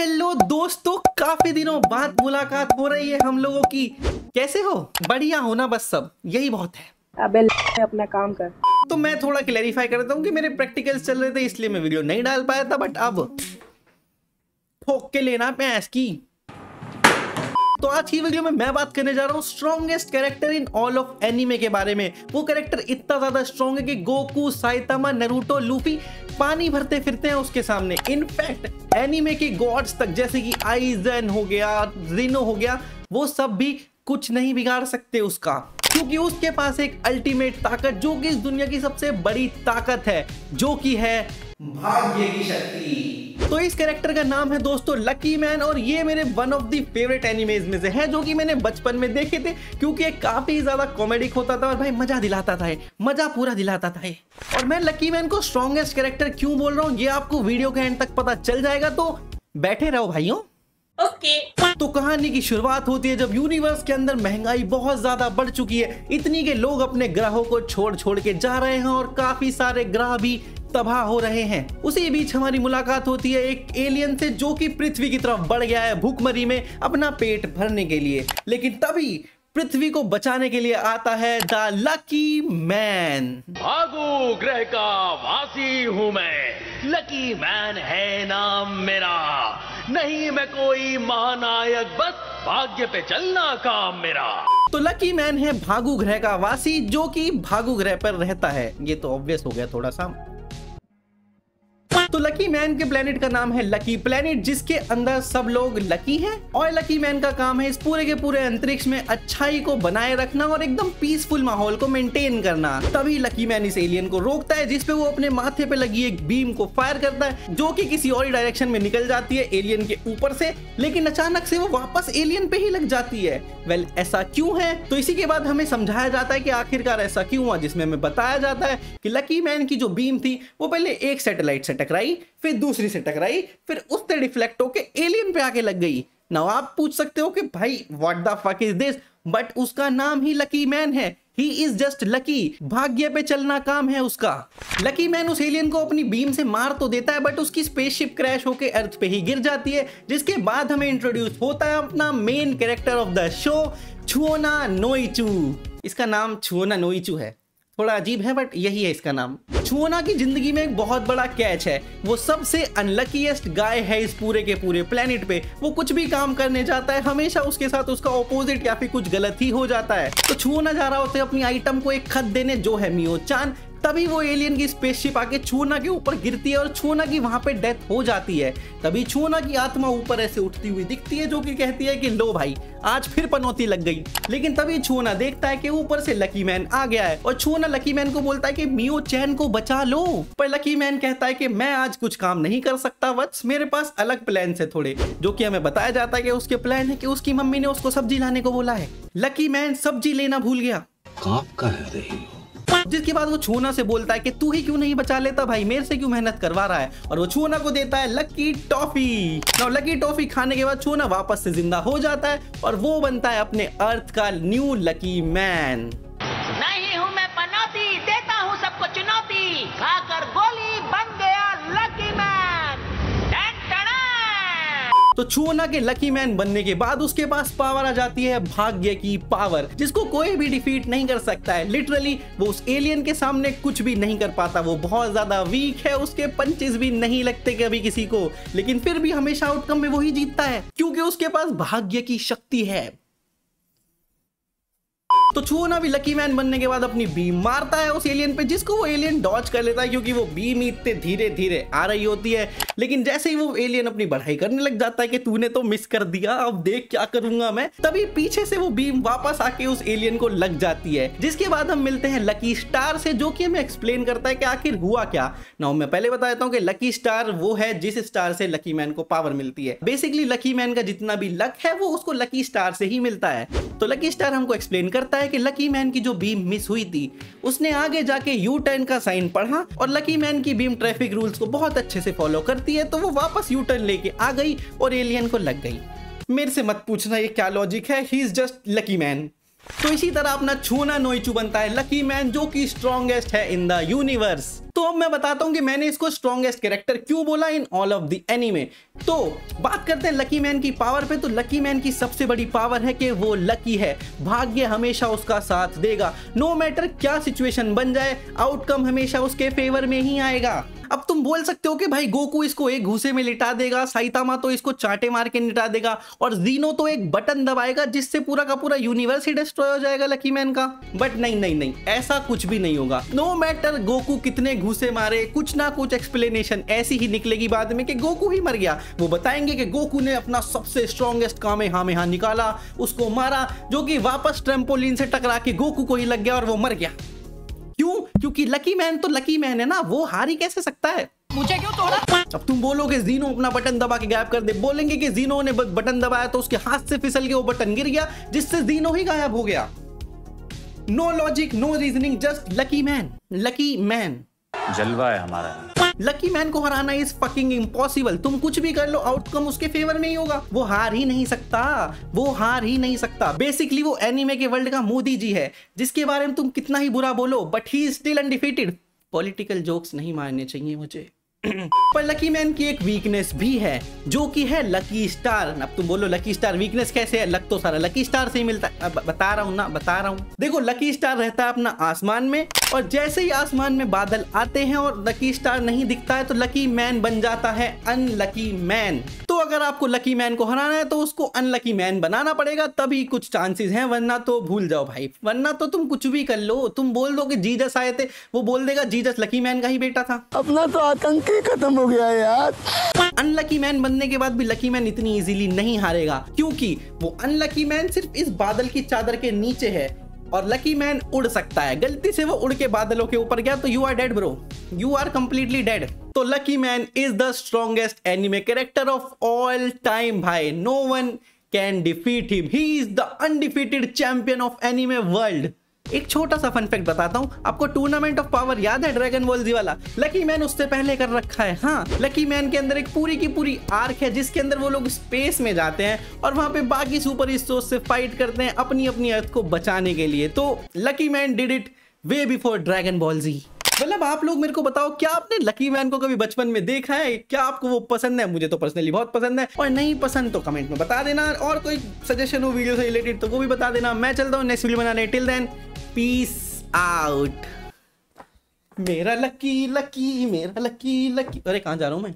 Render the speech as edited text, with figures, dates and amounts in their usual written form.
Hello दोस्तों, काफी दिनों बाद मुलाकात हो रही है हम लोगों की। कैसे हो? बढ़िया हो ना? बस सब यही बहुत है। अबे अपना काम कर। तो मैं थोड़ा क्लैरिफाई करता हूँ कि मेरे प्रैक्टिकल्स चल रहे थे इसलिए मैं वीडियो नहीं डाल पाया था, बट अब ठोक के लेना पैस की। तो आज की वीडियो में मैं बात करने जा रहा हूँ strongest character in all of anime के बारे में। वो कैरेक्टर इतना ज्यादा स्ट्रॉन्ग है कि गोकू, साइतामा, नारुतो, लूफी पानी भरते फिरते हैं उसके सामने। इनफैक्ट एनीमे के गॉड्स तक जैसे कि आइजन हो गया, जीनो हो गया, वो सब भी कुछ नहीं बिगाड़ सकते उसका, क्योंकि उसके पास एक अल्टीमेट ताकत जो कि इस दुनिया की सबसे बड़ी ताकत है, जो कि है भाग्य की शक्ति। तो इस कैरेक्टर का नाम है दोस्तों लकी मैन, और ये मेरे one of the favourite animes में से है, जो कि मैंने बचपन में देखे थे, क्योंकि ये काफी ज्यादा कॉमेडिक होता था और भाई मजा दिलाता था, मजा पूरा दिलाता था। और मैं लकी मैन को स्ट्रॉन्गेस्ट कैरेक्टर क्यों बोल रहा हूँ ये आपको वीडियो के एंड तक पता चल जाएगा, तो बैठे रहो भाइयों। ओके। तो कहानी की शुरुआत होती है जब यूनिवर्स के अंदर महंगाई बहुत ज्यादा बढ़ चुकी है, इतनी के लोग अपने ग्रहों को छोड़ छोड़ के जा रहे हैं और काफी सारे ग्रह भी तबाह हो रहे हैं। उसी बीच हमारी मुलाकात होती है एक एलियन से, जो कि पृथ्वी की तरफ बढ़ गया है भूखमरी में अपना पेट भरने के लिए। लेकिन तभी पृथ्वी को बचाने के लिए आता है द लकी मैन। भागू ग्रह का वासी हूँ मैं, लकी मैन है नाम मेरा। नहीं मैं कोई महानायक, बस भाग्य पे चलना काम मेरा। तो लकी मैन है भागू ग्रह का वासी, जो कि भागू ग्रह पर रहता है। ये तो ऑब्वियस हो गया थोड़ा सा। तो लकी मैन के प्लेनेट का नाम है लकी प्लेनेट, जिसके अंदर सब लोग लकी हैं, और लकी मैन का काम है इस पूरे के पूरे अंतरिक्ष में अच्छाई को बनाए रखना और एकदम पीसफुल माहौल को मेंटेन करना। तभी लकी मैन इस एलियन को रोकता है, जिसपे वो अपने माथे पे लगी एक बीम को फायर करता है, जो कि किसी और डायरेक्शन में निकल जाती है एलियन के ऊपर से, लेकिन अचानक से वो वापस एलियन पे ही लग जाती है। वेल, ऐसा क्यों है? तो इसी के बाद हमें समझाया जाता है कि आखिरकार ऐसा क्यों हुआ, जिसमें हमें बताया जाता है कि लकी मैन की जो बीम थी वो पहले एक सैटेलाइट से टकराई, फिर दूसरी से टकराई, फिर उससे रिफ्लेक्ट होके एलियन पे आके लग गई। नाउ आप पूछ सकते हो कि भाई what the fuck is this, but उसका नाम ही लकी मैन है। ही इज जस्ट लकी, भाग्य पे चलना काम है उसका। लकी मैन उस एलियन को अपनी बीम से मार तो देता है, बट उसकी स्पेसशिप क्रैश होके अर्थ पे ही गिर जाती है, जिसके बाद हमें इंट्रोड्यूस होता है अपना main character of the show, छुओना नोइचू। इसका नाम छुओना नोइचू है, थोड़ा अजीब है बट यही है इसका नाम। छुओना की जिंदगी में एक बहुत बड़ा कैच है, वो सबसे अनलकीएस्ट गाय है इस पूरे के पूरे प्लेनेट पे। वो कुछ भी काम करने जाता है, हमेशा उसके साथ उसका ऑपोजिट या फिर कुछ गलत ही हो जाता है। तो छुओना जा रहा होता है अपनी आइटम को एक खत देने, जो है मियो चान। तभी वो एलियन की स्पेसशिप आके छुओना के ऊपर गिरती है और छुओना की वहां पे डेथ हो जाती है। तभी छुओना की आत्मा ऊपर ऐसे उठती हुई दिखती है, जो कि कहती है कि लो भाई आज फिर पनौती लग गई। लेकिन तभी छुओना देखता है कि ऊपर से लकी मैन आ गया है, और छुओना लकी मैन को बोलता है कि मियो चैन को बचा लो। पर लकी मैन कहता है कि मैं आज कुछ काम नहीं कर सकता वत्स, मेरे पास अलग प्लान है थोड़े, जो कि हमें बताया जाता है कि उसके प्लान है कि उसकी मम्मी ने उसको सब्जी लाने को बोला है। लकी मैन सब्जी लेना भूल गया। आप कह रही हो? जिसके बाद वो छुओना से बोलता है कि तू ही क्यों नहीं बचा लेता भाई, मेरे से क्यों मेहनत करवा रहा है, और वो छुओना को देता है lucky toffee. Now lucky toffee खाने के बाद छुओना वापस से जिंदा हो जाता है और वो बनता है अपने अर्थ का न्यू लकी मैन। नहीं हूँ मैं पनौती, देता हूँ सबको चुनौती, खाकर गोली बन गया लकी मैन। तो छुओना के लकी मैन बनने के बाद उसके पास पावर आ जाती है भाग्य की पावर, जिसको कोई भी डिफीट नहीं कर सकता है। लिटरली वो उस एलियन के सामने कुछ भी नहीं कर पाता, वो बहुत ज्यादा वीक है, उसके पंचेस भी नहीं लगते कभी किसी को, लेकिन फिर भी हमेशा आउटकम में वही जीतता है, क्योंकि उसके पास भाग्य की शक्ति है। तो छुओना भी लकी मैन बनने के बाद अपनी बीम मारता है उस एलियन पे, जिसको वो एलियन डॉज कर लेता है, क्योंकि वो बीम इतने धीरे धीरे आ रही होती है। लेकिन जैसे ही वो एलियन अपनी बढ़ाई करने लग जाता है कि तूने तो मिस कर दिया, अब देख क्या करूंगा मैं, तभी पीछे से वो बीम वापस आके उस एलियन को लग जाती है। जिसके बाद हम मिलते हैं लकी स्टार से, जो कि हमें एक्सप्लेन करता है कि आखिर हुआ क्या। नाउ मैं पहले बता देता हूँ कि लकी स्टार वो है जिस स्टार से लकी मैन को पावर मिलती है। बेसिकली लकी मैन का जितना भी लक है वो उसको लकी स्टार से ही मिलता है। तो लकी स्टार हमको एक्सप्लेन करता है कि लकी मैन की जो बीम मिस हुई थी, उसने आगे जाके यू टर्न का साइन पढ़ा, और लकी मैन की बीम ट्रैफिक रूल्स को बहुत अच्छे से फॉलो करती है, तो वो वापस यू टर्न लेके आ गई और एलियन को लग गई। मेरे से मत पूछना ये क्या लॉजिक है, he is just lucky man. तो इसी तरह अपना छुओना नोइचू बनता है लकी मैन, जो कि स्ट्रॉन्गेस्ट है इन द यूनिवर्स। तो अब मैं बताता हूं कि मैंने इसको स्ट्रॉन्गेस्ट कैरेक्टर क्यों बोला in all of the anime. तो बात करते हैं लकी मैन की पावर पे। तो लकी मैन की सबसे बड़ी पावर है कि वो लकी है, भाग्य हमेशा उसका साथ देगा। नो मैटर क्या सिचुएशन बन जाए, आउटकम हमेशा उसके फेवर में ही आएगा। अब तुम बोल सकते हो कि भाई गोकू इसको एक घूसे में लिटा देगा, साइतामा तो इसको चांटे मार के लिटा देगा, और जीनो तो एक बटन दबाएगा जिससे पूरा का पूरा यूनिवर्स ही डिस्ट्रॉय हो जाएगा लकी मैन का। बट नहीं नहीं नहीं, ऐसा कुछ भी नहीं होगा। नो मैटर गोकू कितने घूसे मारे, कुछ ना कुछ एक्सप्लेनेशन ऐसी ही निकलेगी बाद में कि गोकू ही मर गया। वो बताएंगे कि गोकू ने अपना सबसे स्ट्रॉन्गेस्ट कामेहामेहा निकाला, उसको मारा, जो कि वापस ट्रैम्पोलिन से टकरा के गोकू को ही लग गया और वो मर गया। क्यों? क्योंकि लकी मैन तो लकी मैन है ना, वो हार ही कैसे सकता है। मुझे क्यों तोड़ा? अब तुम बोलोगे जीनो अपना बटन दबा के गायब कर दे, बोलेंगे कि जीनो ने बटन दबाया तो उसके हाथ से फिसल के वो बटन गिर गया जिससे जीनो ही गायब हो गया। No logic, no reasoning, just lucky man. Lucky man जलवा है हमारा। लकी मैन को हराना इज फकिंग इम्पॉसिबल। तुम कुछ भी कर लो, आउटकम उसके फेवर में ही होगा। वो हार ही नहीं सकता, वो हार ही नहीं सकता। बेसिकली वो एनीमे के वर्ल्ड का मोदी जी है, जिसके बारे में तुम कितना ही बुरा बोलो but he is still undefeated. Political jokes नहीं मारने चाहिए मुझे। पर लकी मैन की एक वीकनेस भी है, जो कि है लकी स्टार। अब तुम बोलो लकी स्टार वीकनेस कैसे है, लक तो सारा लकी स्टार से ही मिलता है। अब बता रहा हूं ना, बता रहा हूं। देखो लकी स्टार रहता है अपना आसमान में, और जैसे ही आसमान में बादल आते हैं और लकी स्टार नहीं दिखता है तो लकी मैन बन जाता है अनलकी मैन। तो अगर आपको लकी मैन को हराना है तो उसको अनलकी मैन बनाना पड़ेगा, तभी कुछ चांसेस हैं, वरना तो भूल जाओ भाई। वरना तो तुम कुछ भी कर लो, तुम बोल दो कि जीजस आए थे, वो बोल देगा जीजस लकी मैन का ही बेटा था। अपना तो आतंक ही खत्म हो गया यार। अनलकी मैन बनने के बाद भी लकी मैन इतनी इजीली नहीं हारेगा, क्योंकि वो अनलकी मैन सिर्फ इस बादल की चादर के नीचे है और लकी मैन उड़ सकता है। गलती से वो उड़ के बादलों के ऊपर गया तो you are dead bro, you are completely dead. तो lucky man is the strongest anime character of all time भाई। No one can defeat him, he is the undefeated champion of anime world. एक छोटा सा fun fact बताता हूँ आपको, tournament of power याद है ड्रैगन बॉल जी वाला? लकी मैन उससे पहले कर रखा है। हाँ, लकी मैन के अंदर एक पूरी की पूरी आर्क है जिसके अंदर वो लोग स्पेस में जाते हैं और वहां पे बाकी सुपर हीरोज से फाइट करते हैं अपनी अपनी अर्थ को बचाने के लिए। तो lucky man did it way before Dragon Ball Z. मतलब आप लोग मेरे को बताओ, क्या आपने लकी मैन को कभी बचपन में देखा है? क्या आपको वो पसंद है? मुझे तो पर्सनली बहुत पसंद है, और नहीं पसंद तो कमेंट में बता देना, और कोई सजेशन हो वीडियो से रिलेटेड तो वो भी बता देना। मैं चलता हूँ नेक्स्ट वीडियो बनाने। Till then peace out. मेरा लकी लकी, मेरा लकी लकी। अरे कहाँ जा रहा हूँ मैं?